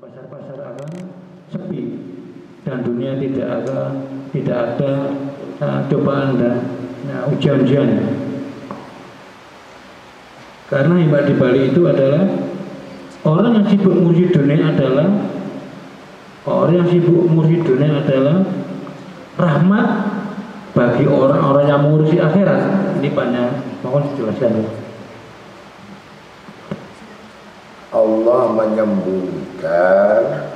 pasar-pasar akan sepi dan dunia tidak ada cobaan dan ujian-ujian. Karena hikmah di Bali itu adalah orang yang sibuk ngurusi dunia adalah rahmat bagi orang-orang yang mengurusi akhirat. Ini banyak mohon dijelaskan. Allah menyembunyikan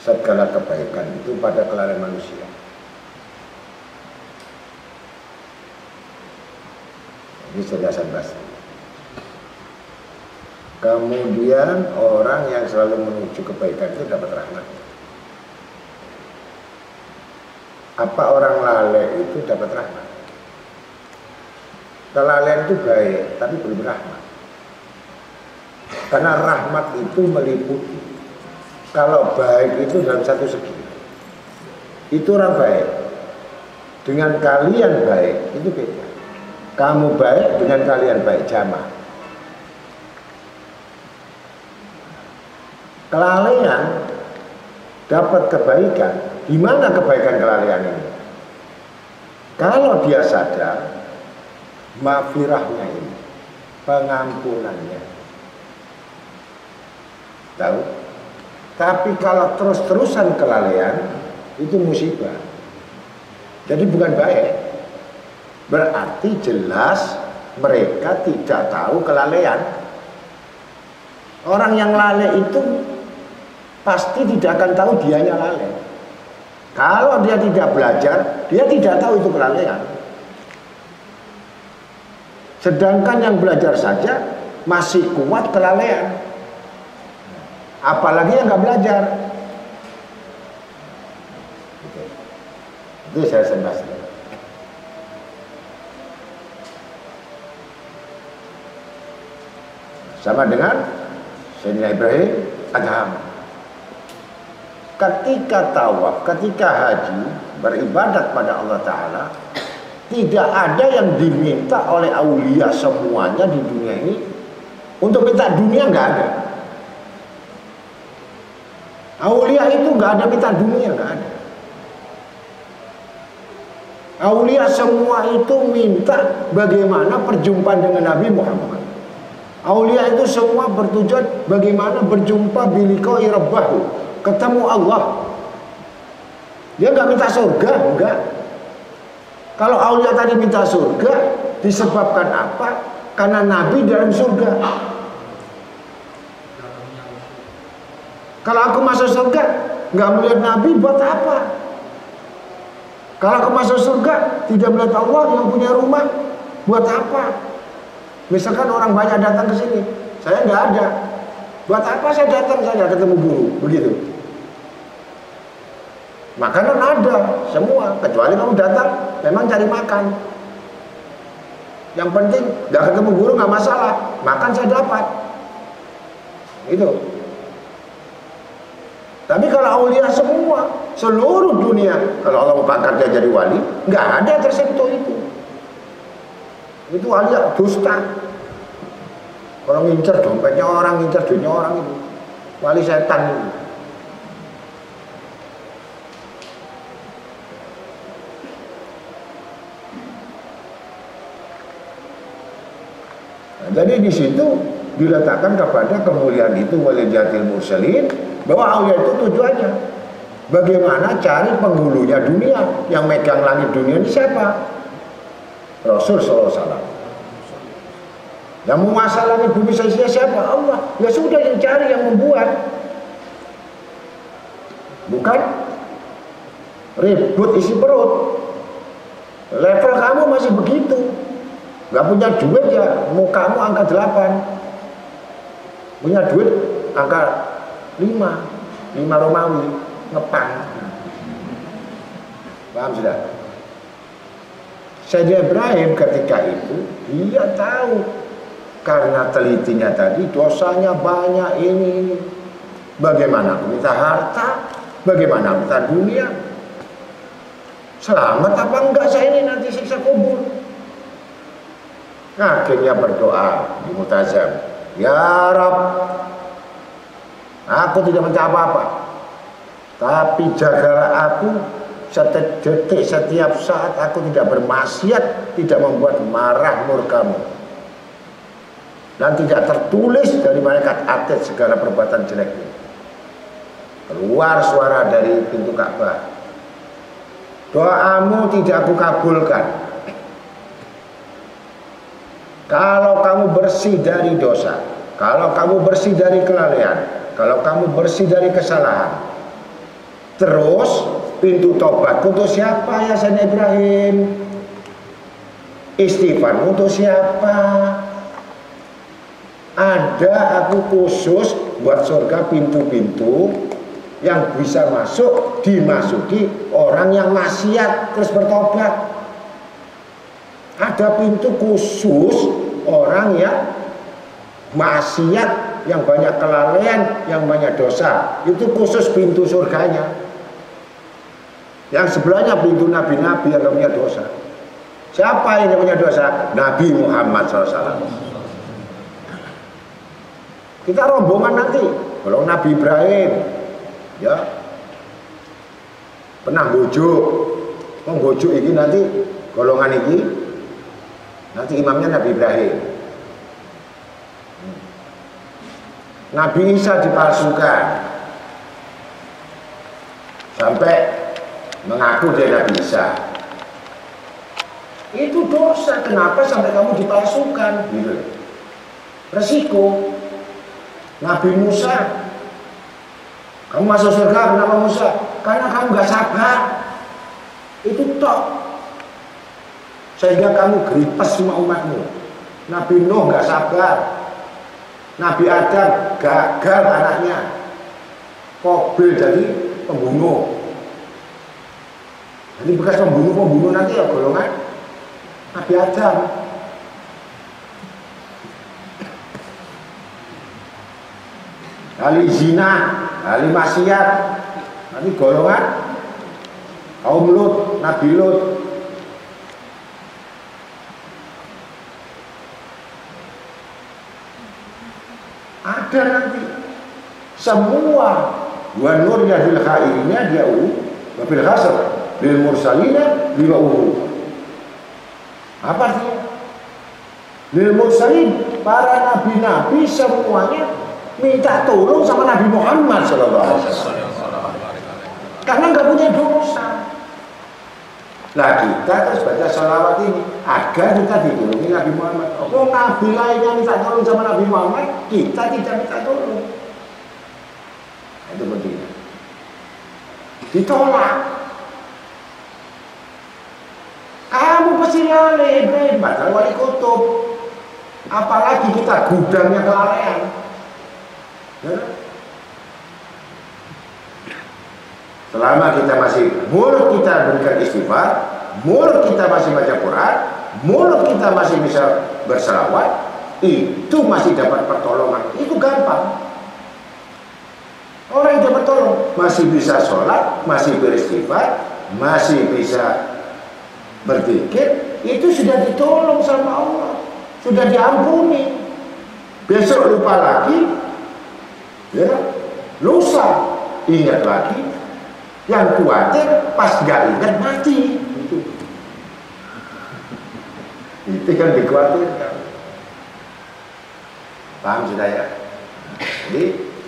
segala kebaikan itu pada kelalaian manusia. Ini penjelasan pasti. Kemudian orang yang selalu menuju kebaikan itu dapat rahmat. Apa orang lalai itu dapat rahmat? Kelalaian itu baik, tapi belum rahmat. Karena rahmat itu meliputi. Kalau baik itu dalam satu segi, itu orang baik. Dengan kalian baik itu beda. Kamu baik dengan kalian baik, jamaah. Kelalaian dapat kebaikan. Di mana kebaikan kelalaian ini? Kalau dia sadar maghfirahnya ini, pengampunannya, tahu? Tapi kalau terus-terusan kelalaian itu musibah. Jadi bukan baik. Berarti jelas mereka tidak tahu kelalaian. Orang yang lalai itu pasti tidak akan tahu dianya lalai. Kalau dia tidak belajar, dia tidak tahu itu kelalaian. Sedangkan yang belajar saja masih kuat kelalaian. Apalagi yang nggak belajar. Itu saya sebut. Sama dengan Sayyidina Ibrahim Adham. Ketika tawaf, ketika haji, beribadat pada Allah Ta'ala, tidak ada yang diminta oleh aulia semuanya di dunia ini. Untuk minta dunia nggak ada. Aulia itu nggak ada minta dunia, nggak ada. Aulia semua itu minta bagaimana perjumpaan dengan Nabi Muhammad. Aulia itu semua bertujuan bagaimana berjumpa biliqa'i rabbahu, ketemu Allah. Dia nggak minta surga, enggak. Kalau aulia tadi minta surga, disebabkan apa? Karena Nabi dalam surga. Kalau aku masuk surga, nggak melihat Nabi, buat apa? Kalau aku masuk surga, tidak melihat Allah yang punya rumah, buat apa? Misalkan orang banyak datang ke sini, saya nggak ada. Buat apa saya datang? Saya nggak ketemu guru, begitu. Makanan ada semua, kecuali kamu datang memang cari makan. Yang penting nggak ketemu guru nggak masalah, makan saya dapat. Itu. Tapi kalau aulia semua, seluruh dunia, kalau Allah mau pangkat dia jadi wali, nggak ada tersentuh itu. Itu aulia dusta. Orang ngincer dompetnya orang, ngincer duitnya orang itu. Wali setan itu. Nah, jadi di situ diletakkan kepada kemuliaan itu walijatil mursalin, bahwa aulia itu tujuannya bagaimana cari penghulunya dunia, yang megang langit dunia ini siapa? Rasul sallallahu alaihi wasallam. Yang menguasai langit bumi saja siapa? Allah. Ya sudah, yang cari, yang membuat. Bukan ribut isi perut. Level kamu masih begitu. Gak punya duit ya, mukamu angka 8. Punya duit angka 5 Romawi, ngepang. Paham sudah? Sayyidina Ibrahim ketika itu dia tahu, karena telitinya tadi dosanya banyak ini. Bagaimana minta harta, bagaimana minta dunia, selamat apa enggak saya ini nanti siksa kubur. Akhirnya berdoa di Multazam, ya Rabb, Aku tidak minta apa-apa, tapi jagalah aku setiap detik, setiap saat aku tidak bermaksiat, tidak membuat marah murkamu, dan tidak tertulis dari malaikat atid segala perbuatan jelek. Keluar suara dari pintu Ka'bah, doamu tidak aku kabulkan. Kalau kamu bersih dari dosa, kalau kamu bersih dari kelalaian, kalau kamu bersih dari kesalahan, terus pintu tobat untuk siapa ya Sayyidina Ibrahim? Istighfar untuk siapa? Ada aku khusus buat surga pintu-pintu yang bisa masuk, dimasuki orang yang maksiat terus bertobat. Ada pintu khusus orang yang maksiat, yang banyak kelalaian, yang banyak dosa. Itu khusus pintu surganya. Yang sebelahnya pintu nabi-nabi yang punya dosa. Siapa yang punya dosa? Nabi Muhammad SAW. Kita rombongan nanti. Kalau Nabi Ibrahim, ya, pernah bojuk, bojuk ini nanti golongan ini, nanti imamnya Nabi Ibrahim. Nabi Isa dipalsukan sampai mengaku dia Nabi Isa. Itu dosa. Kenapa sampai kamu dipalsukan? Gitu. Resiko. Nabi Musa, kamu masuk surga kenapa Musa? Karena kamu gak sabar. Itu tok. Sehingga kamu geripas semua umatmu. Nabi Nuh gak sabar. Nabi Adam gagal anaknya. Qabil jadi pembunuh. Jadi bekas pembunuh nanti ya golongan Nabi Adam. Ahli zina, ahli maksiat, nanti golongan kaum Lut, Nabi Lut. Ada nanti semua wa nur yadil khairina dia wa bil khasr lil mursalina lima apa artinya? Lil mursalin, para nabi-nabi semuanya minta tolong sama Nabi Muhammad SAW karena nggak punya dosa. Nah kita terus baca sholawat ini agar kita ditolongi Nabi Muhammad. Oh Nabi lainnya minta tolong sama Nabi Muhammad, kita tidak minta tolong. Itu pentingnya. Ditolak. Kamu pasti lalai, batal wali kutub. Apalagi kita gudangnya kelalaian. Ya. Selama kita masih mulut kita berikan istighfar, mulut kita masih baca Quran, mulut kita masih bisa berselawat, itu masih dapat pertolongan. Itu gampang. Orang yang dapat tolong masih bisa sholat, masih beristighfar, masih bisa berzikir, itu sudah ditolong sama Allah, sudah diampuni. Besok lupa lagi, ya, lusa ingat lagi. Yang khawatir pas gak ingat mati. Itu kan dikhawatirkan. Paham sudah ya? Jadi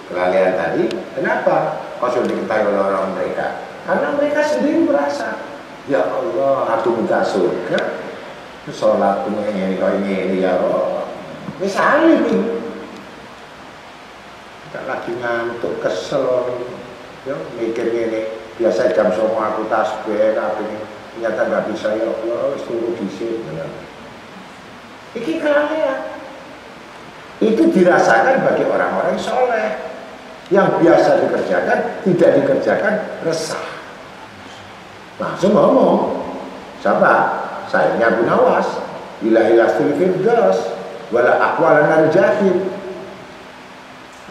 kelalaian tadi kenapa kau sudah diketahui oleh orang mereka? Karena mereka sendiri merasa, ya Allah, aku minta surga, sholat ini kau ini ya Allah. Misalnya nih, tak lagi ngantuk, kesel, ya mikir ini. Biasa jam 9 aku tasbih, ternyata nggak bisa ya Allah, suruh disini. Ini kelalaian. Itu dirasakan bagi orang-orang soleh yang biasa dikerjakan, tidak dikerjakan resah. Langsung ngomong, siapa? Sayangnya Abu Nawas, ilahilastul firdaus, wala aqwalan al-jahid.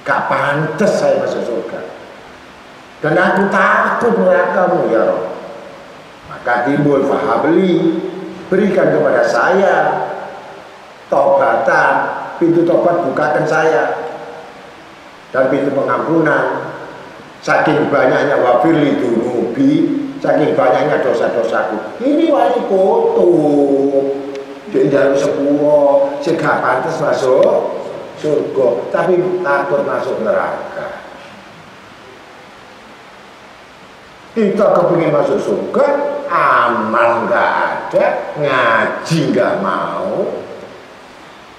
Gak pantas saya masuk surga. Dan aku takut nerakamu ya Rabb. Maka timbul fahabli, berikan kepada saya tobatan, pintu tobat bukakan saya. dan pintu pengampunan. Saking banyaknya wafirli dunubi, saking banyaknya dosa-dosaku. Ini wali kutub. Dia jalur sepuluh, segak pantas masuk surga, tapi takut masuk neraka. Kita kepingin masuk surga, amal nggak ada, ngaji nggak mau,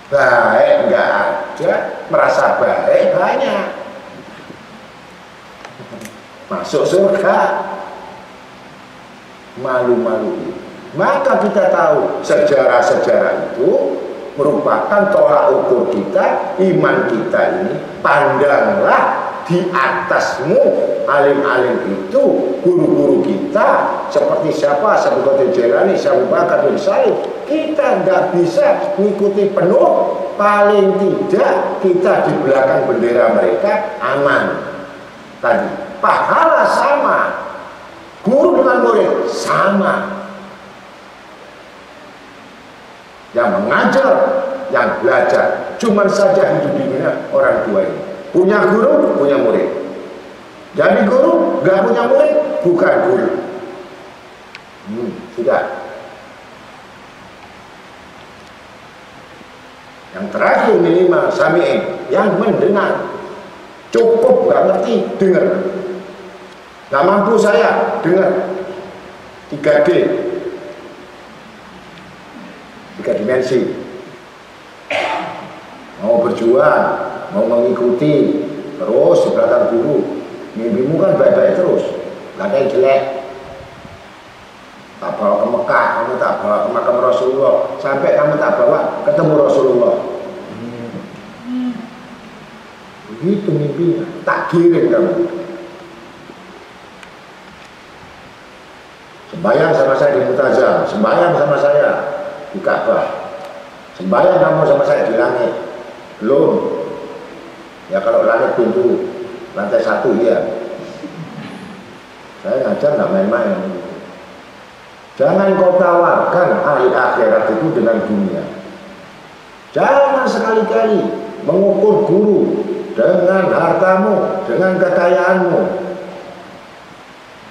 baik nggak ada, merasa baik banyak. Masuk surga malu-malu. Maka kita tahu sejarah-sejarah itu merupakan tolak ukur kita, iman kita ini. Pandanglah di atasmu alim-alim itu, guru-guru kita seperti siapa, Syekh Abdul Jailani, Syekh Abu Bakar bin Said. Kita nggak bisa mengikuti penuh, paling tidak kita di belakang bendera mereka aman. Tadi pahala sama, guru dengan murid sama, yang mengajar, yang belajar. Cuman saja hidup di dunia orang tua ini punya guru, punya murid. Jadi guru, gak punya murid, bukan guru. Sudah. Yang terakhir minimal sami'in, yang mendengar. Cukup gak ngerti, dengar. Gak mampu saya, dengar. 3D, 3 dimensi. Mau berjuang, mau mengikuti, terus di belakang guru. Mimpimu kan baik-baik terus, gak ada yang jelek. Tak bawa ke Mekah, kamu tak bawa ke makam Rasulullah, sampai kamu tak bawa ketemu Rasulullah. Begitu mimpinya, tak kirim kamu. Sembayang sama saya di Mutazam, sembayang sama saya di Ka'bah, sembayang kamu sama saya di langit. Belum. Ya kalau langit pintu lantai 1 ya. Saya ngajar nggak main-main. Jangan kau tawarkan hari akhirat itu dengan dunia. Jangan sekali-kali mengukur guru dengan hartamu, dengan kekayaanmu.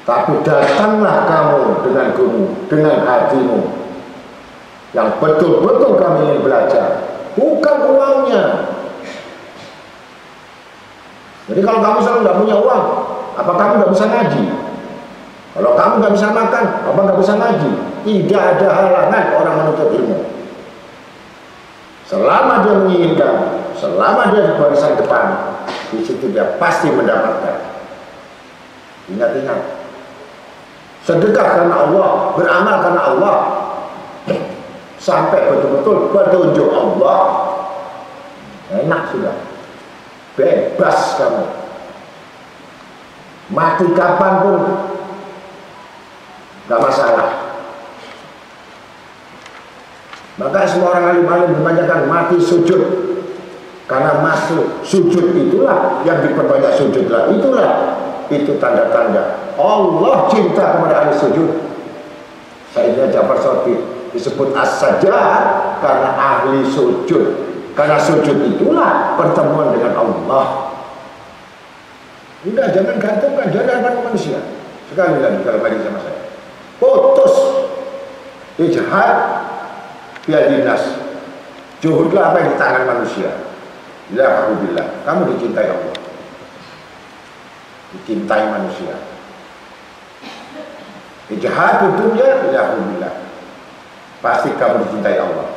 Tapi datanglah kamu dengan guru, dengan hatimu, yang betul-betul kami ingin belajar, bukan uangnya. Jadi kalau kamu selalu nggak punya uang, apa kamu nggak bisa ngaji? Kalau kamu nggak bisa makan, apa nggak bisa ngaji? Tidak ada halangan orang menuntut ilmu. Selama dia menginginkan, selama dia di barisan depan, di situ dia pasti mendapatkan. Ingat-ingat, sedekah karena Allah, beramal karena Allah, sampai betul-betul petunjuk Allah, enak sudah, bebas kamu. Mati kapanpun gak masalah. Maka semua orang alim-alim kebanyakan mati sujud, karena masuk sujud itulah yang diperbanyak sujudlah. Itu tanda-tanda Allah cinta kepada ahli sujud. Sayyidina Ja'far Shadiq disebut as-sajjad karena ahli sujud. Karena sujud itulah pertemuan dengan Allah. Udah, jangan gantungkan hadapan manusia. Sekali lagi kalau balik sama saya, putus ijtihad biar dinas. Juhudlah apa yang di tangan manusia. Alhamdulillah, kamu dicintai Allah, dicintai manusia. Ijtihad dunia, alhamdulillah, pasti kamu dicintai Allah.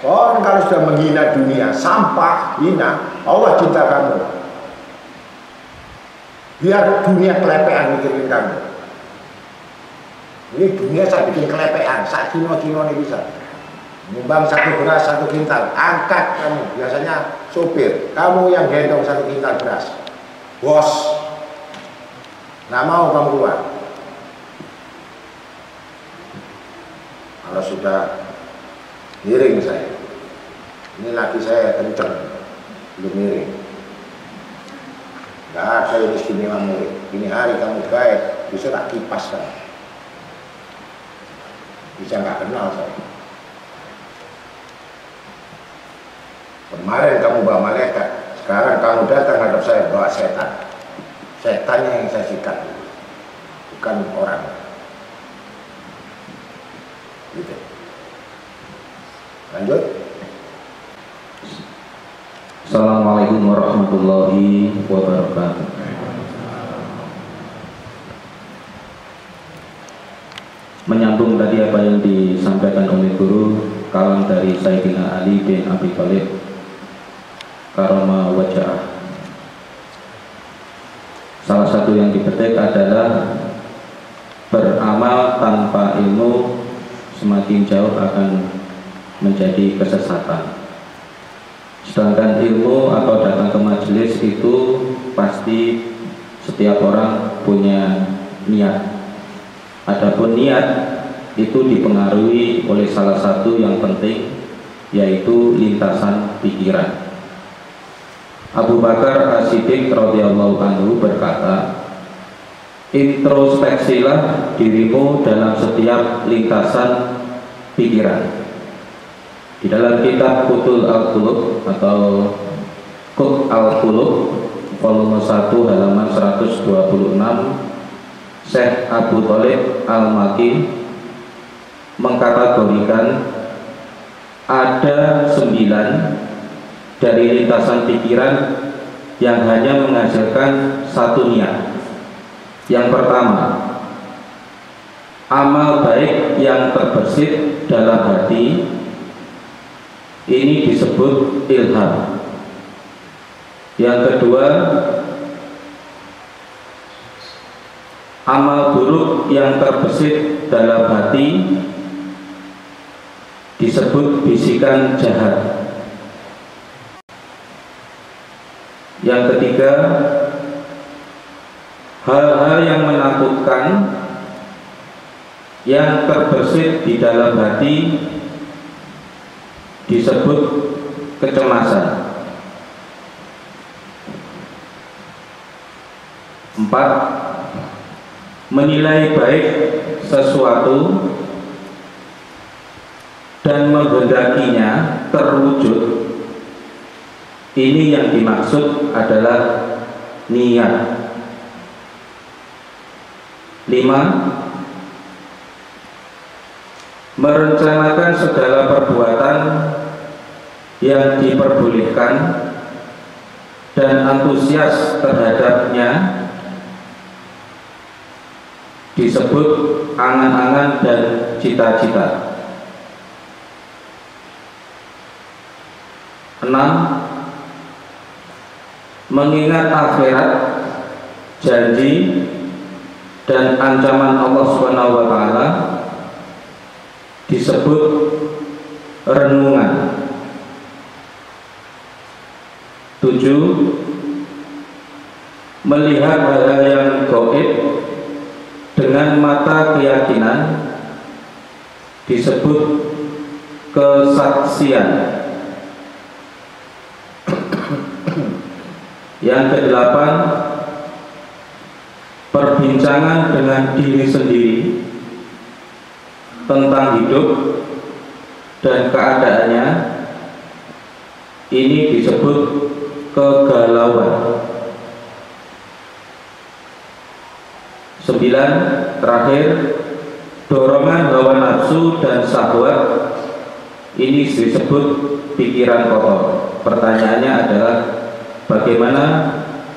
Orang kalau sudah menghina dunia, sampah, hina, Allah cinta kamu. Biar dunia kelepean mikirin kamu. Ini dunia saya bikin kelepean, sak kilo-kilo ini bisa. Nyumbang 1 beras 1 kintal, angkat kamu. Biasanya sopir, kamu yang gendong 1 kintal beras. Bos, nggak mau kamu keluar. Kalau sudah miring saya, ini lagi saya kenceng, belum miring. Nggak ada yang istimewa murid. Ini hari kamu baik, bisa tak kipas kan? Bisa nggak kenal saya. Kemarin kamu bawa malaikat, Sekarang kamu datang hadap saya bawa setan. Setannya yang saya sikat, bukan orang. Gitu. Lanjut. Assalamualaikum warahmatullahi wabarakatuh. Menyambung tadi apa yang disampaikan oleh guru, kalam dari Sayyidina Ali bin Abi Thalib karama wajah. Salah satu yang dipetik adalah beramal tanpa ilmu semakin jauh akan menjadi kesesatan. Sedangkan ilmu atau datang ke majelis itu pasti setiap orang punya niat. Adapun niat itu dipengaruhi oleh salah satu yang penting, yaitu lintasan pikiran. Abu Bakar As-Siddiq radhiyallahu anhu berkata, introspeksilah dirimu dalam setiap lintasan pikiran. Di dalam kitab Qutul Al-Qulub atau Qut Al-Qulub volume 1 halaman 126, Syekh Abu Thalib Al-Maki mengkategorikan ada 9 dari lintasan pikiran yang hanya menghasilkan satu niat. Yang pertama, amal baik yang terbersit dalam hati, ini disebut ilham. Yang kedua, amal buruk yang terbesit dalam hati disebut bisikan jahat. Yang ketiga, hal-hal yang menakutkan yang terbesit di dalam hati disebut kecemasan. 4. Menilai baik sesuatu dan menghendakinya terwujud, ini yang dimaksud adalah niat. 5. Merencanakan segala perbuatan yang diperbolehkan dan antusias terhadapnya disebut angan-angan dan cita-cita. 6. Mengingat akhirat, janji dan ancaman Allah SWT disebut renungan. 7. Melihat hal-hal yang gaib dengan mata keyakinan disebut kesaksian. Yang kedelapan, perbincangan dengan diri sendiri tentang hidup dan keadaannya, ini disebut kegalauan. 9. Terakhir, dorongan hawa nafsu dan syahwat, ini disebut pikiran kotor. Pertanyaannya adalah bagaimana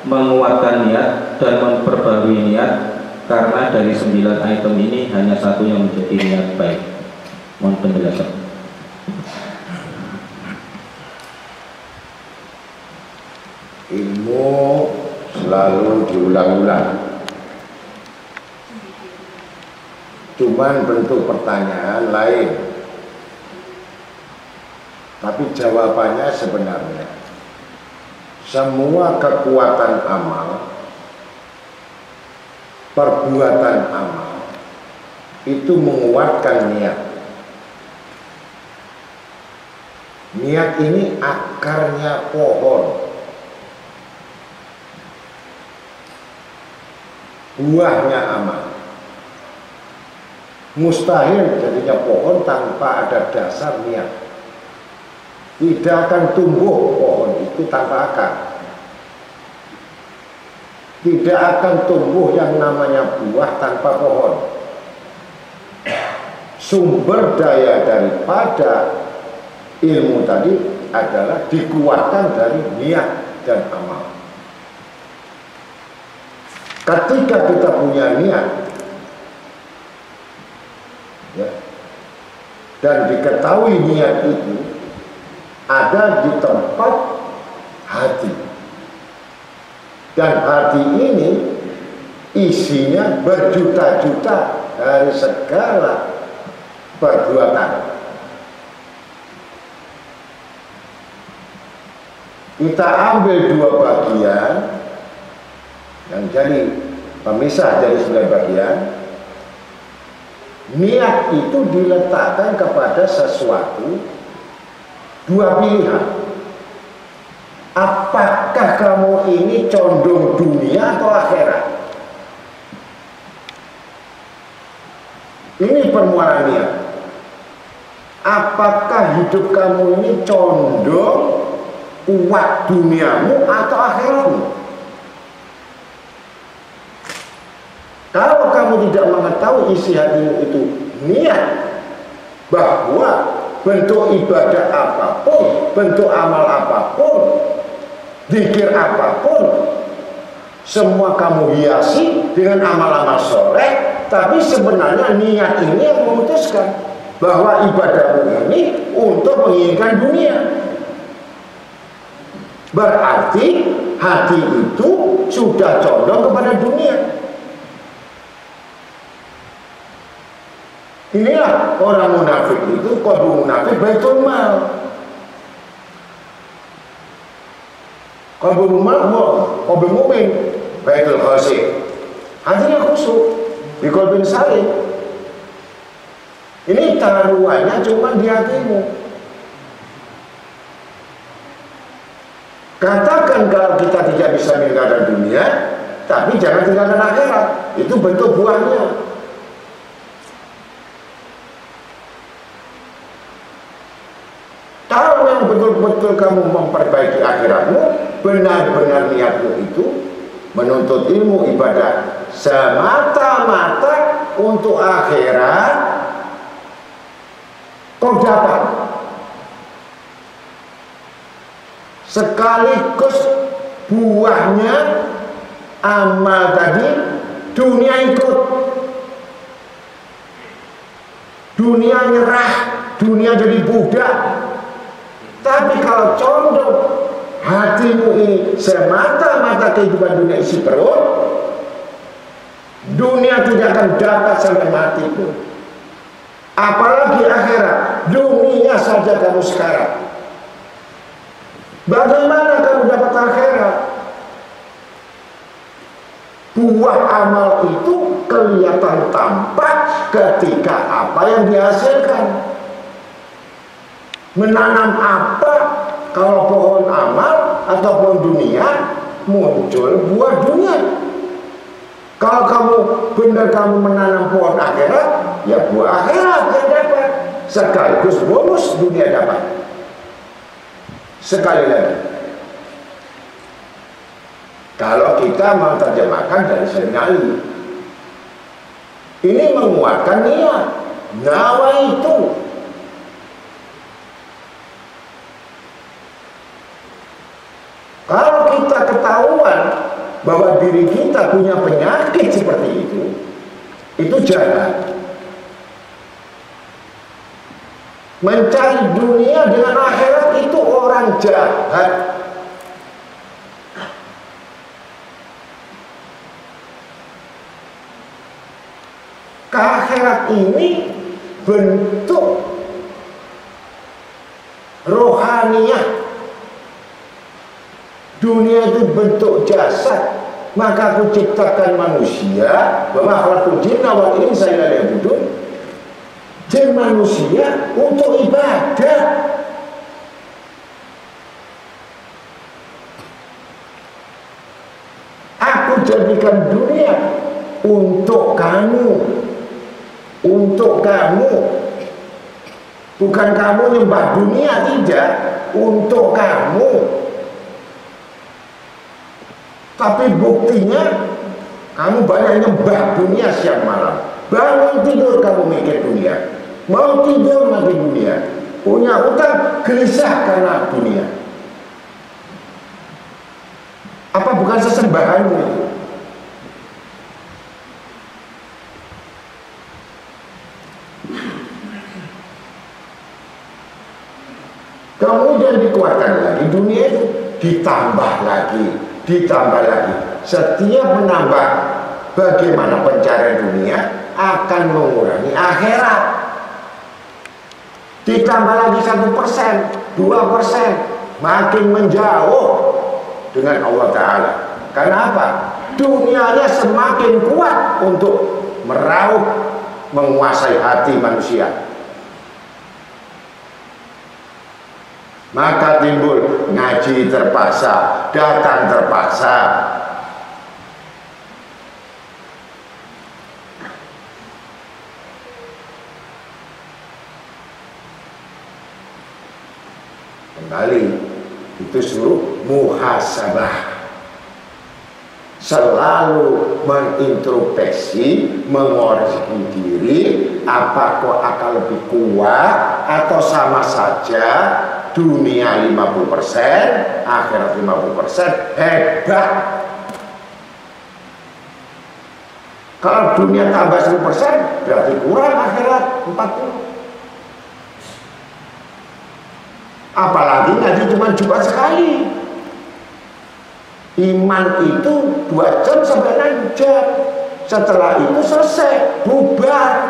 menguatkan niat dan memperbarui niat, karena dari 9 item ini hanya satu yang menjadi niat baik. Mohon penjelasan. Ilmu selalu diulang-ulang. Cuman bentuk pertanyaan lain, tapi jawabannya sebenarnya semua kekuatan amal, perbuatan amal itu menguatkan niat. Niat ini akarnya pohon, buahnya amal. Mustahil jadinya pohon tanpa ada dasar niat. Tidak akan tumbuh pohon itu tanpa akar. tidak akan tumbuh yang namanya buah tanpa pohon. Sumber daya daripada ilmu tadi adalah dikuatkan dari niat dan amal. Ketika kita punya niat, ya, dan diketahui niat itu ada di tempat hati, dan hati ini isinya berjuta-juta dari segala perbuatan. Kita ambil dua bagian yang jadi pemisah dari 9 bagian. Niat itu diletakkan kepada sesuatu, dua pilihan. Apakah kamu ini condong dunia atau akhirat? Ini permulaan niat. Apakah hidup kamu ini condong kuat duniamu atau akhiratmu? Kalau kamu tidak mengetahui isi hatimu itu niat, bahwa bentuk ibadah apapun, bentuk amal apapun, zikir apapun, semua kamu hiasi dengan amal-amal soleh, tapi sebenarnya niat ini yang memutuskan bahwa ibadahmu ini untuk menginginkan dunia. Berarti hati itu sudah condong kepada dunia. Inilah orang munafik itu, qalbu munafik baitul mal. Qalbu mu'min baitul khasih. Hatinya khusyuk, di qalbin salim. Ini taruhannya cuma di hatimu. Katakan kalau kita tidak bisa meninggalkan dunia, tapi jangan tinggalkan akhirat. Itu bentuk buahnya. Kalau yang betul-betul kamu memperbaiki akhiratmu, benar-benar niatmu itu menuntut ilmu ibadah semata-mata untuk akhirat, kau dapat. Sekaligus buahnya amal tadi, dunia ikut. Dunia nyerah, dunia jadi budak. Tapi kalau condong hatimu ini semata-mata kehidupan dunia isi perut, dunia tidak akan dapat sampai mati pun. Apalagi akhirat, dunia saja kamu sekarang. Bagaimana kamu dapat akhirat? Buah amal itu kelihatan tampak ketika apa yang dihasilkan. Menanam apa? Kalau pohon amal atau pohon dunia, muncul buah dunia. Kalau kamu benar kamu menanam pohon akhirat, ya buah akhirat yang dapat. Sekaligus bonus dunia dapat. Sekali lagi, kalau kita menerjemahkan dari Sayyidina Ali, ini menguatkan niat. Nawa itu kalau kita ketahuan bahwa diri kita punya penyakit seperti itu jahat. Mencari dunia dengan akhirat itu orang jahat. Akhirat ini bentuk rohaniah. Dunia itu bentuk jasad. Maka aku ciptakan manusia, wa ma khalaqtul jinna wal insa illa liya'budun. Jin manusia untuk ibadah. Aku jadikan dunia untuk kamu. Untuk kamu. Bukan kamu nyembah dunia, tidak. Untuk kamu. Tapi buktinya kamu banyak nyembah dunia siang malam. Bangun tidur kamu mikir dunia, mau tidur lagi dunia, punya utang gelisah karena dunia. Apa bukan sesembahanmu itu? Kemudian dikuatkan lagi dunia itu, ditambah lagi. Setiap menambah bagaimana pencarian dunia akan mengurangi akhirat. Ditambah lagi 1%, 2%, makin menjauh dengan Allah Ta'ala. Karena apa? Dunianya semakin kuat untuk meraup, menguasai hati manusia. Maka timbul ngaji terpaksa, datang terpaksa. Kembali, itu suruh muhasabah. Selalu mengintrospeksi, mengoreksi diri, apakah akan lebih kuat atau sama saja. Dunia 50%, akhirat 50%, hebat. Kalau dunia tambah 10%, berarti kurang akhirat 40%. Apalagi ngaji cuma Jumat sekali. Iman itu 2 jam sampai 6 jam. Setelah itu selesai, bubar.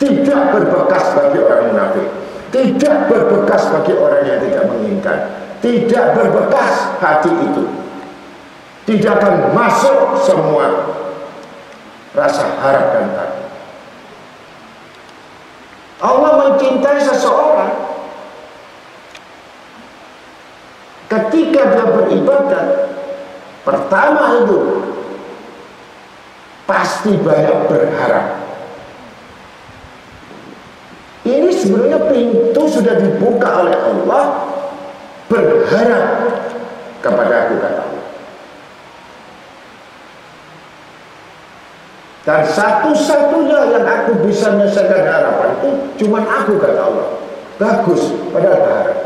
Tidak berbekas bagi orang munafik. Tidak berbekas bagi orang yang tidak menginginkan. Tidak berbekas hati itu. Tidak akan masuk semua rasa harap dan takut. Allah mencintai seseorang ketika dia beribadat. Pertama itu pasti banyak berharap. Ini sebenarnya pintu sudah dibuka oleh Allah, berharap kepada aku, kata Allah. Dan satu-satunya yang aku bisa menyelesaikan harapan itu cuma aku, kata Allah. Bagus, padahal berharap.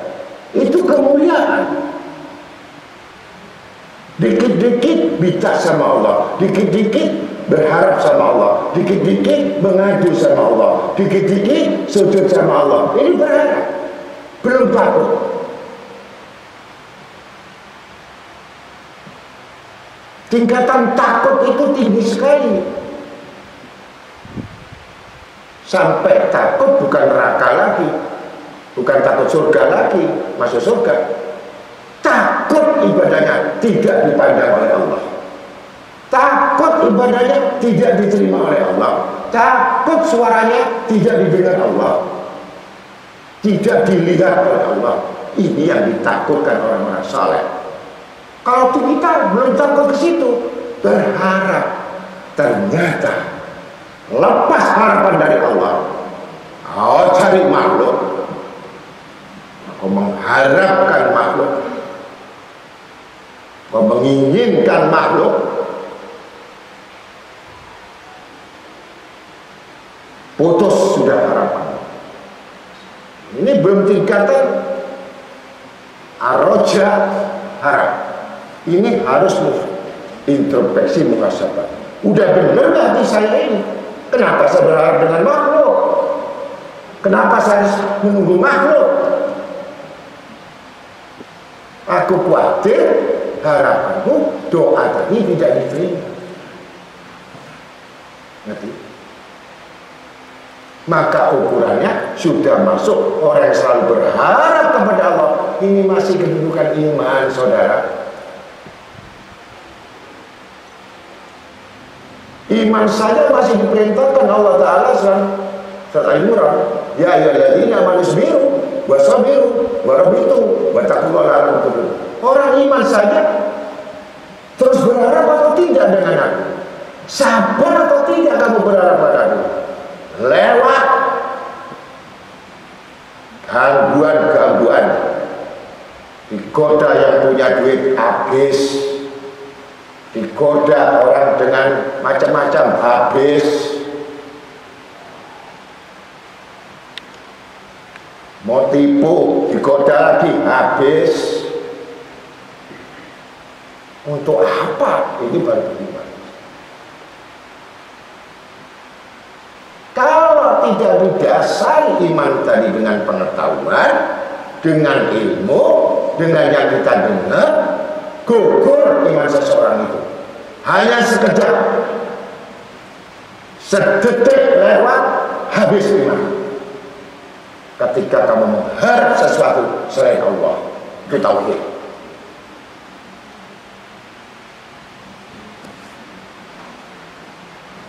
Itu kemuliaan. Dikit-dikit minta sama Allah, dikit-dikit berharap sama Allah, dikit-dikit mengadu sama Allah, dikit-dikit sujud sama Allah. Ini berharap, belum takut. Tingkatan takut itu tinggi sekali. Sampai takut bukan neraka lagi, bukan takut surga lagi, masuk surga. Takut ibadahnya tidak dipandang oleh Allah. Takut ibadahnya tidak diterima oleh Allah. Takut suaranya tidak didengar Allah, tidak dilihat oleh Allah. Ini yang ditakutkan orang-orang saleh. Kalau kita belum takut ke situ, berharap, ternyata lepas harapan dari Allah. Kau cari makhluk, kau mengharapkan makhluk, kau menginginkan makhluk, putus sudah harapan. Ini belum tingkatan arroja harap. Ini harus introspeksi, muhasabah. Udah bener gak hati saya ini? Kenapa saya berharap dengan makhluk? Kenapa saya harus menunggu makhluk? Aku khawatir harapanku, doa tadi tidak diterima. Ngerti? Maka ukurannya sudah masuk orang yang selalu berharap kepada Allah. Ini masih kedudukan iman, saudara. Iman saja masih diperintahkan Allah Ta'ala surat Al-Imran. Ya ayyuhalladzina amanu isbiru wasabiru warabitu wattaqullaha. Orang iman saja terus berharap atau tidak dengan aku? Sabar atau tidak kamu berharap pada aku? Lewat gangguan-gangguan, digoda yang punya duit habis, digoda orang dengan macam-macam, habis. Mau tipu, digoda lagi, habis. Untuk apa? Ini baru beriman. Kalau tidak didasari iman tadi dengan pengetahuan, dengan ilmu, dengan yang kita dengar, gugur iman seseorang itu. Hanya sekejap, sedetik lewat, habis iman. Ketika kamu mengharap sesuatu selain Allah, itu tauhid.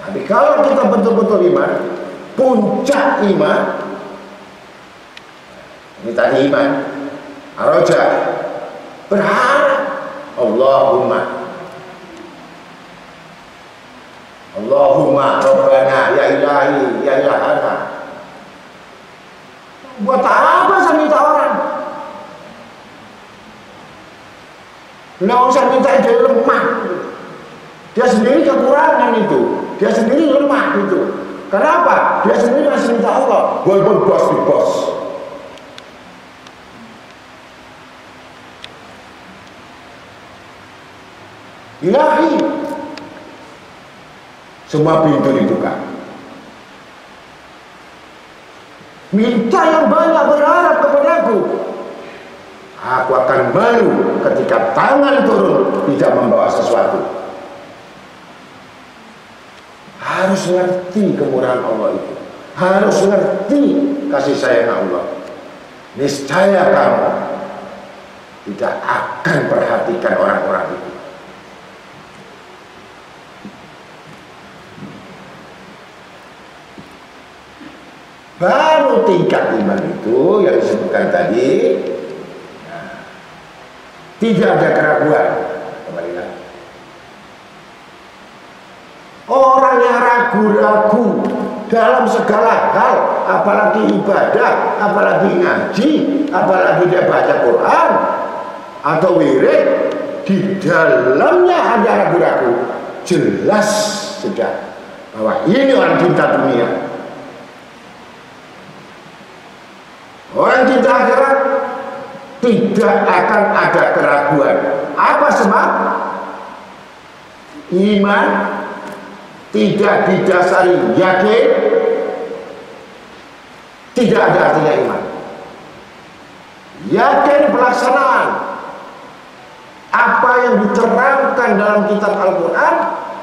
Tapi kalau kita betul-betul iman, puncak iman, ini tadi iman, aroja, berharap, Allahumma Rabbana ya ilahi ya ilahana. Buat apa saya minta orang? Nggak usah minta dia lemah. Dia sendiri kekurangan itu. Dia sendiri lemah itu. Kenapa? Dia sendiri masih minta Allah. Walaupun bos di bos. Ilahi. Semua pintu dibuka. Minta yang banyak, berharap kepadaku. Aku akan malu ketika tangan turun tidak membawa sesuatu. Harus ngerti kemurahan Allah itu. Harus ngerti kasih sayang Allah. Niscaya kamu tidak akan perhatikan orang-orang itu. Baru tingkat iman itu yang disebutkan tadi, tidak ada keraguan. Kembali lagi. Orang yang ragu-ragu dalam segala hal, apalagi ibadah, apalagi ngaji, apalagi dia baca Quran atau wirid, di dalamnya ada ragu-ragu, jelas sudah bahwa ini orang cinta dunia. Orang cinta akhirat tidak akan ada keraguan. Apa sebab? Iman tidak didasari yakin, tidak ada artinya iman. Yakin pelaksanaan apa yang diterangkan dalam kitab Al-Quran,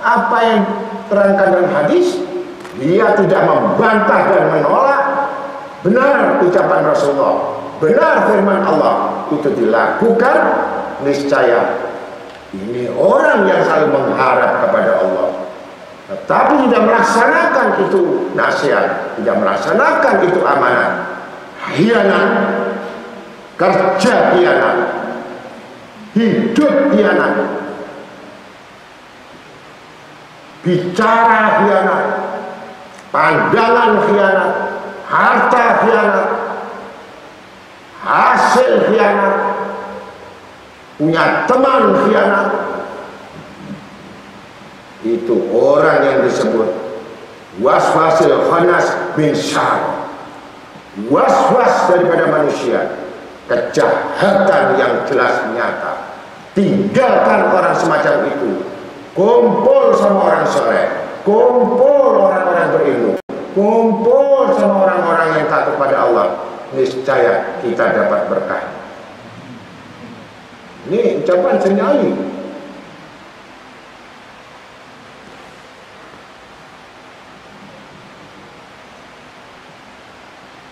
apa yang diterangkan dalam hadis, dia tidak membantah dan menolak. Benar ucapan Rasulullah, benar firman Allah, itu dilakukan, niscaya ini orang yang selalu mengharap kepada Allah, tetapi tidak melaksanakan itu nasihat, tidak melaksanakan itu amanat, khianat, kerja khianat, hidup khianat, bicara khianat, pandangan khianat, harta khianat, hasil khianat, punya teman khianat. Itu orang yang disebut waswasil khannas bin syar, waswas daripada manusia, kejahatan yang jelas nyata. Tinggalkan orang semacam itu, kumpul sama orang soleh, kumpul orang-orang berilmu, kumpul sama orang-orang yang takut pada Allah, niscaya kita dapat berkah. Ini ucapan senyali.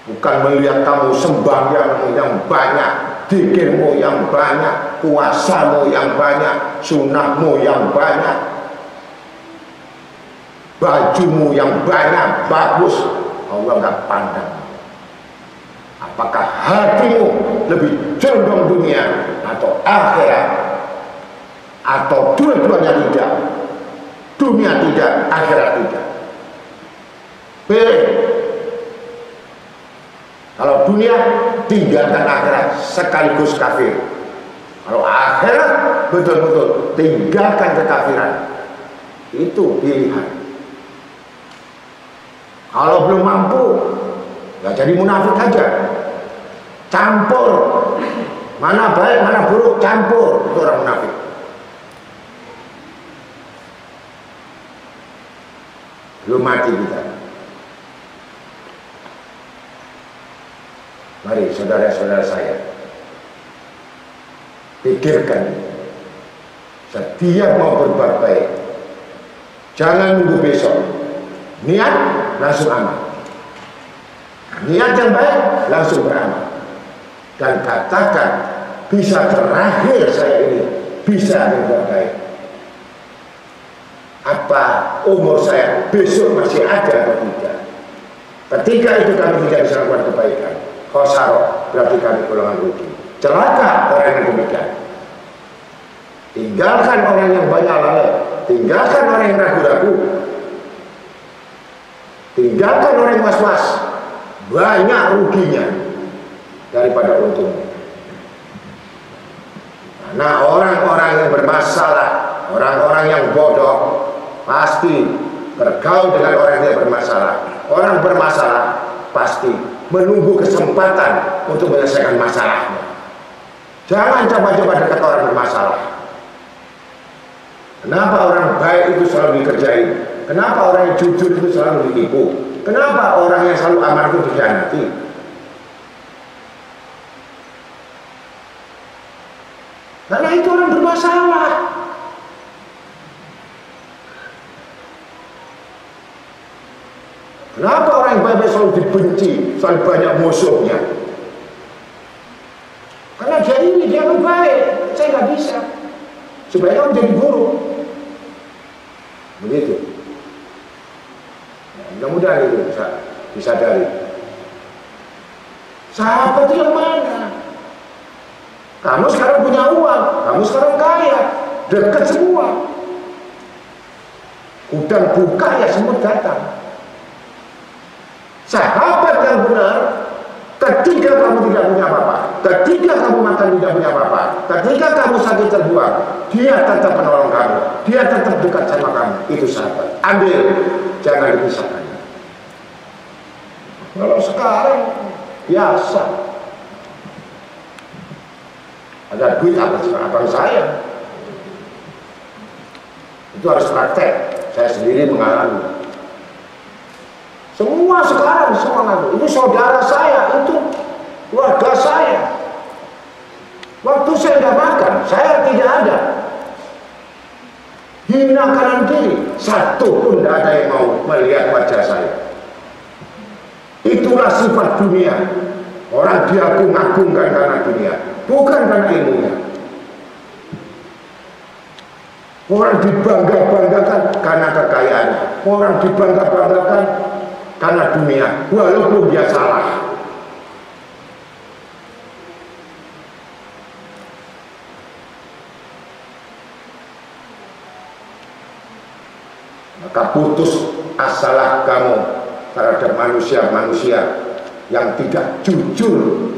Bukan melihat kamu sembahyangmu yang banyak, zikirmu yang banyak, puasamu yang banyak, sunahmu yang banyak, bajumu yang banyak, bagus. Allah nggak pandang. Apakah hatimu lebih condong dunia atau akhirat, atau dua-duanya tidak? Dunia tidak, akhirat tidak. Pilih. Kalau dunia, tinggalkan akhirat sekaligus kafir. Kalau akhirat betul-betul tinggalkan kekafiran. Itu pilihan. Kalau belum mampu, ya jadi munafik aja. Campur. Mana baik, mana buruk, campur. Itu orang munafik. Belum mati kita. Mari saudara-saudara saya, pikirkan. Setiap mau berbuat baik, jangan nunggu besok. Niat langsung amal. Niat yang baik langsung beramal. Dan katakan, bisa terakhir saya ini bisa berbuat baik. Apa umur saya besok masih ada atau tidak? Ketika itu kami tidak bisa melakukan kebaikan, khosaro, berarti kami golongan rugi. Celaka orang yang demikian. Tinggalkan orang yang banyak lalai, tinggalkan orang yang ragu-ragu, tinggalkan orang yang was-was. Banyak ruginya daripada untungnya. Nah, orang-orang yang bermasalah, orang-orang yang bodoh, pasti bergaul dengan orang yang bermasalah. Orang bermasalah pasti menunggu kesempatan untuk menyelesaikan masalahnya. Jangan coba-coba dekat orang bermasalah. Kenapa orang baik itu selalu dikerjain? Kenapa orang yang jujur itu selalu ditipu? Kenapa orang yang selalu aman itu dikhianati? Karena itu orang bermasalah. Kenapa orang yang baik selalu dibenci, selalu banyak musuhnya? Karena dia kan baik, saya nggak bisa. Supaya kamu jadi buruk. Begitu. Nah, mudah-mudahan itu bisa disadari. Sahabat itu yang mana? Kamu sekarang punya uang, kamu sekarang kaya, dekat semua. Udang buka ya semut datang. Sahabat yang benar, ketika kamu tidak punya apa-apa, ketika kamu makan tidak punya apa-apa, ketika kamu sakit terbuang, dia tetap menolong kamu, dia tetap dekat sama kamu. Itu sahabat. Ambil, jangan dipisahkan. Kalau sekarang biasa, ada duit abang saya, itu harus praktek. Saya sendiri mengalami. Semua sekarang semua ngaku. Itu saudara saya, itu keluarga saya. Waktu saya tidak makan, saya tidak ada. Hina kanan kiri, satu pun tidak ada yang mau melihat wajah saya. Itulah sifat dunia. Orang diagung-agungkan karena dunia, bukan karena ilmunya. Orang dibangga-banggakan karena kekayaannya. Orang dibangga-banggakan karena dunia, walaupun dia salah. Maka putus asalah kamu terhadap manusia-manusia yang tidak jujur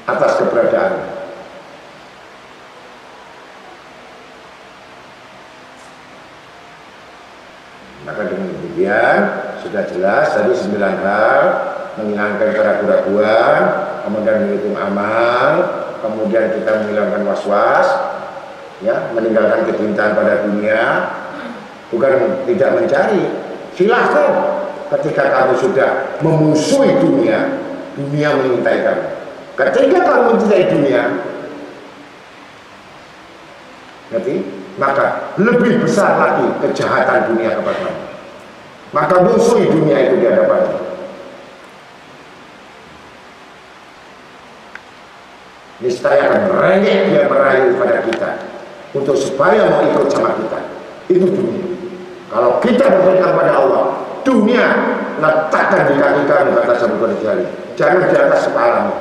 atas keberadaan. Maka dengan demikian sudah jelas tadi 9 hal: menghilangkan keraguan-raguan, kemudian menghitung amal, kemudian kita menghilangkan was-was, ya, meninggalkan kecintaan pada dunia. Bukan tidak mencari, silahkan. Ketika kamu sudah memusuhi dunia, dunia mengintai kamu. Ketika kamu mencintai dunia, berarti maka lebih besar lagi kejahatan dunia kepadamu. Maka musuhi dunia itu di hadapanmu. Niscaya akan merengek dia merayu pada kita untuk supaya mau ikut sama kita. Itu dunia. Kalau kita berpegang pada Allah, dunia letakkan di kaki kamu, kata Sabtu Jari. Jangan di atas kepalamu.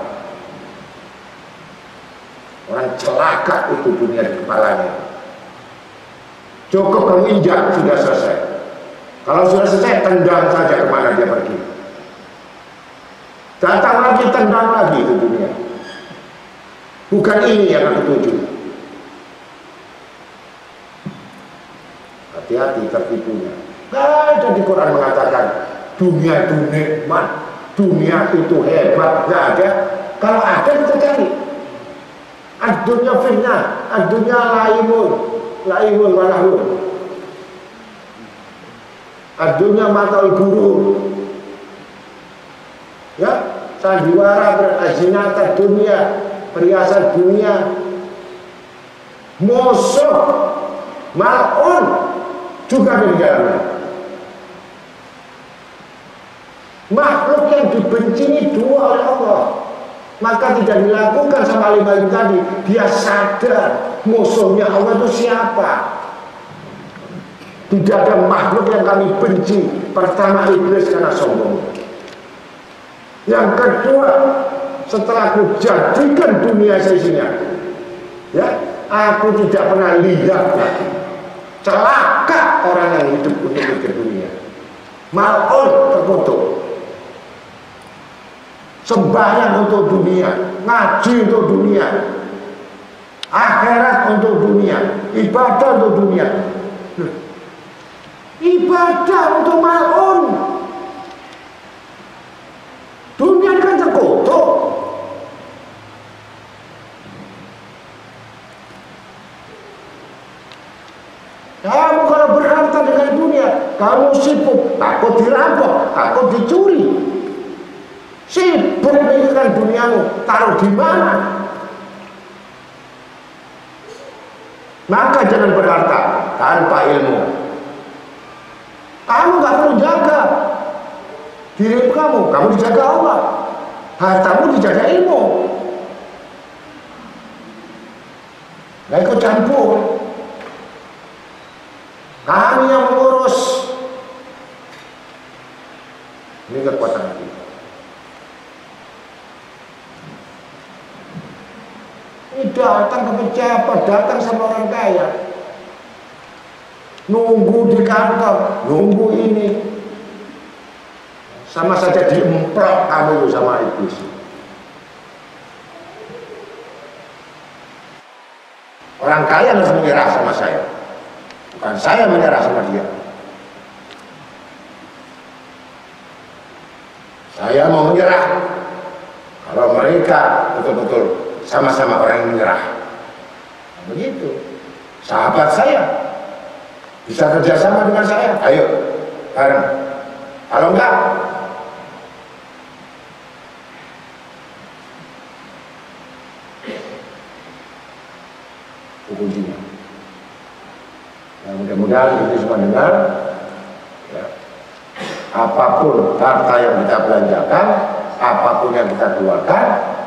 Orang celaka itu dunia di kepalanya. Cukup kamu injak, sudah selesai. Kalau sudah selesai, tendang saja kemana dia pergi. Datang lagi, tendang lagi itu dunia. Bukan ini yang aku tuju. Hati-hati tertipunya. Nggak ada di Quran mengatakan dunia itu nikmat, dunia itu hebat. Nggak ada. Kalau ada kita cari. Ad-dunya fitnah, ad-dunya laimul walahun. Ad-dunya matal guru. Ya, sandiwara berazinata dunia, perhiasan dunia. Musuh mal'un juga di dalamnya. Makhluk yang dibenci ini dua oleh Allah, maka tidak dilakukan sama lima itu tadi. Dia sadar musuhnya Allah itu siapa. Tidak ada makhluk yang kami benci. Pertama iblis karena sombong. Yang kedua, setelah aku jadikan dunia seisinya, ya, aku tidak pernah lihat lagi. Celaka orang yang hidup untuk ke dunia. Mal'un terkutuk. Sembahyang untuk dunia, ngaji untuk dunia, akhirat untuk dunia, ibadah untuk dunia. Ibadah untuk mal'un. Dunia kan terkutuk. Kamu kalau berharta dengan dunia, kamu sibuk, takut dirampok, takut dicuri. Sibuk memikirkan duniamu, taruh di mana? Maka jangan berharta tanpa ilmu. Kamu gak perlu jaga diri kamu dijaga Allah. Hartamu dijaga ilmu. Gak ikut campur. Kami yang mengurus. Ini kekuatan hati. Ini datang ke pejabat, datang sama orang kaya. Nunggu di kantor, nunggu ini. Sama saja diemplok kamu sama iblis. Orang kaya harus menyerah sama saya. Bukan saya menyerah sama dia. Saya mau menyerah kalau mereka betul-betul sama-sama orang yang menyerah. Begitu. Sahabat saya bisa kerjasama dengan saya, ayo bareng. Kalau enggak, kuncinya. Ya, mudah-mudahan itu semua dengar. Ya. Apapun harta yang kita belanjakan, apapun yang kita keluarkan,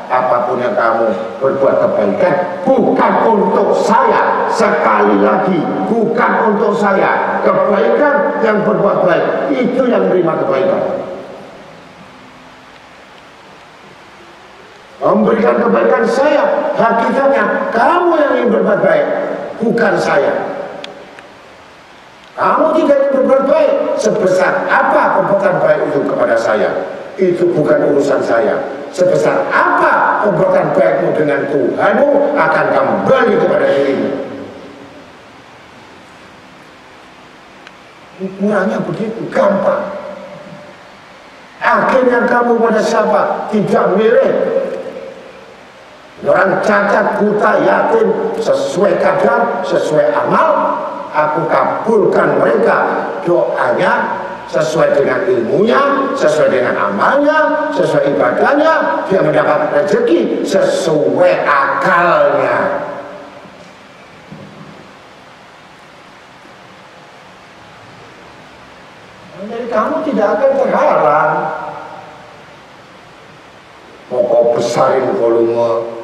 apapun yang kamu berbuat kebaikan, bukan untuk saya. Sekali lagi, bukan untuk saya. Kebaikan yang berbuat baik, itu yang menerima kebaikan. Memberikan kebaikan saya, hakikatnya kamu yang ingin berbuat baik, bukan saya. Kamu tidak ingin berbuat baik, sebesar apa perbuatan baik itu kepada saya, itu bukan urusan saya. Sebesar apa perbuatan baikmu dengan Tuhanmu akan kembali kepada dirimu. Ukurannya begitu gampang. Akhirnya kamu pada siapa? Tidak milih. Orang cacat, buta, yatim, sesuai kadar, sesuai amal, aku kabulkan mereka doanya sesuai dengan ilmunya, sesuai dengan amalnya, sesuai ibadahnya. Dia mendapat rezeki sesuai akalnya. Jadi kamu tidak akan terhalang. Pokok besarin volume,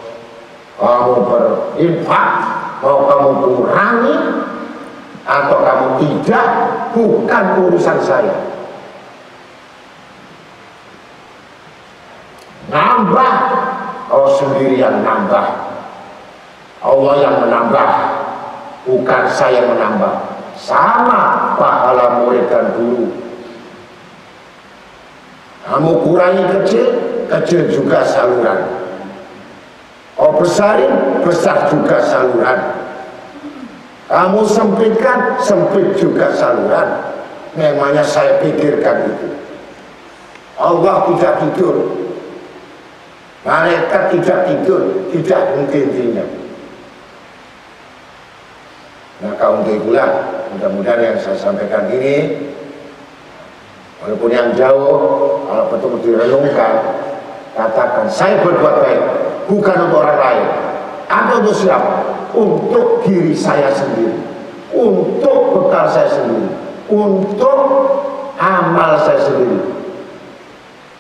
kamu berinfak, mau kamu kurangi atau kamu tidak, bukan urusan saya. Nambah, kau sendiri yang nambah. Allah yang menambah, bukan saya menambah. Sama pahala murid dan guru. Kamu kurangi kecil, kecil juga saluran. Kau besarin, besar juga saluran. Kamu sempitkan, sempit juga saluran. Memangnya saya pikirkan itu. Allah tidak tidur, malaikat tidak tidur, tidak henti-hentinya. Maka untuk itulah mudah-mudahan yang saya sampaikan ini, walaupun yang jauh, kalau betul-betul direnungkan, katakan saya berbuat baik bukan untuk orang lain. Atau untuk siapa? Untuk diri saya sendiri, untuk bekal saya sendiri, untuk amal saya sendiri,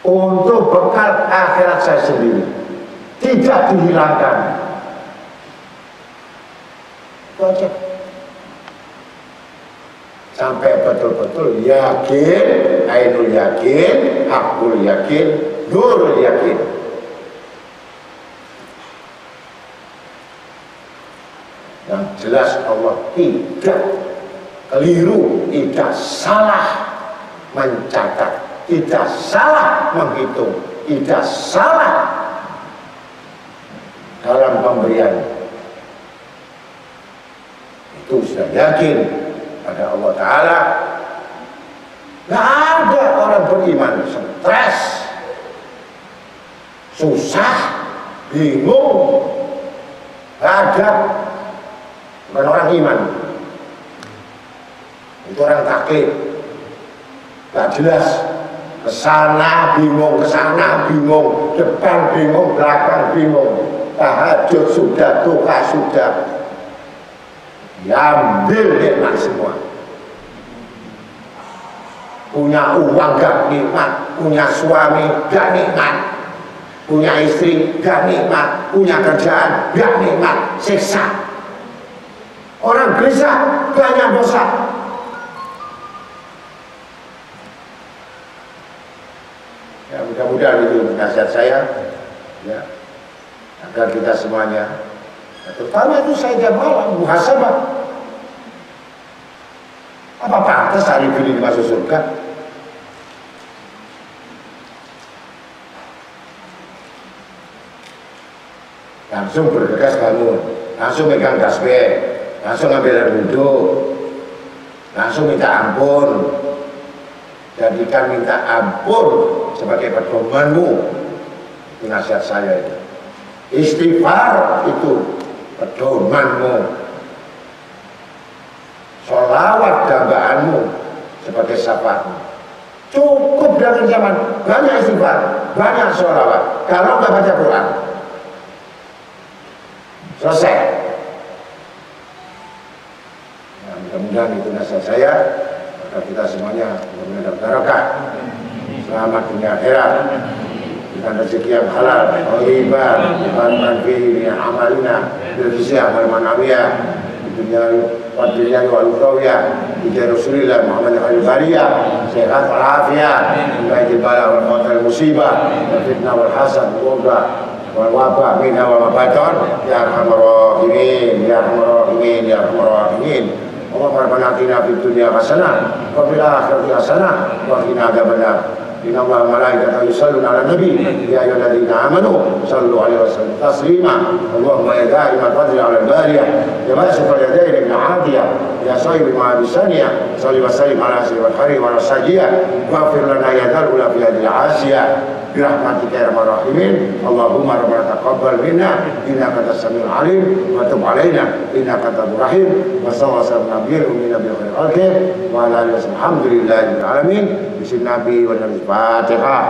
untuk bekal akhirat saya sendiri, tidak dihilangkan. Itu aja. Sampai betul-betul yakin, ainul yakin, hakul yakin, nurul yakin. Yang jelas Allah tidak keliru, tidak salah mencatat, tidak salah menghitung, tidak salah dalam pemberian. Itu sudah yakin pada Allah Ta'ala. Gak ada orang beriman stres, susah, bingung. Gak ada. Bukan orang iman, itu orang taklid, gak jelas, kesana bingung, kesana bingung, depan bingung, belakang bingung, tahajud sudah, duha sudah, diambil nikmat semua. Punya uang gak nikmat, punya suami gak nikmat, punya istri gak nikmat, punya kerjaan gak nikmat, siksa. Orang gelisah, banyak dosa. Ya, mudah-mudahan itu nasihat saya, ya, agar kita semuanya, terutama itu saya jam malam muhasabah. Apa pantas hari ini masuk surga? Langsung bergegas bangun, langsung megang tasbih, langsung ambil air wudhu, langsung minta ampun. Jadikan minta ampun sebagai pedomanmu. Itu nasihat saya itu. Istighfar itu pedomanmu. Sholawat dambaanmu sebagai syafaatmu. Cukup dengan zaman banyak istighfar, banyak sholawat. Kalau nggak baca Quran, selesai. Mudah-mudahan itu nasihat saya, maka kita semuanya benar-benar barokah, selamat dunia akhirat, dengan rezeki yang halal, thayyibah, man fihi min amalina, bil fisya wal manawiyah, di dunia wal dunia wal ukhrawiyah, bi Rasulillah Muhammad al-Bariyah, sehat wal afiyah, min bala wal maut musibah, wal fitnah wal hasad wal wabah minha wa mabaton, ya arhamar rahimin, ya arhamar rahimin, ya arhamar rahimin. Allahumma rabbana atina fid dunya hasanah wa fil akhirati hasanah wa qina adzabannar. Inna Allaha wa malaikatahu yusholluna 'alan nabi ya ayyuhalladzina amanu shallu 'alaihi wa sallimu taslima. Allahumma ya da'imal fadli 'alal bariyah ya basita yadayni bil 'afiyah ya sahibi ma'abisaniyah shalli wa sallim 'ala sayyidil khari wa rasajiyah wa fir lana ya dzal ula fi hadhihi 'asiyah birahmatika ya arhamar rahimin. Allahumma rabbana taqabbal minna innaka antas samiul alim wa tub 'alaina innaka antat rahim. Wa sallallahu alaihi wa sallam wa ala alihi wa sahbihi alhamdulillahi alamin. Bismillahirrahmanirrahim. Fatihah.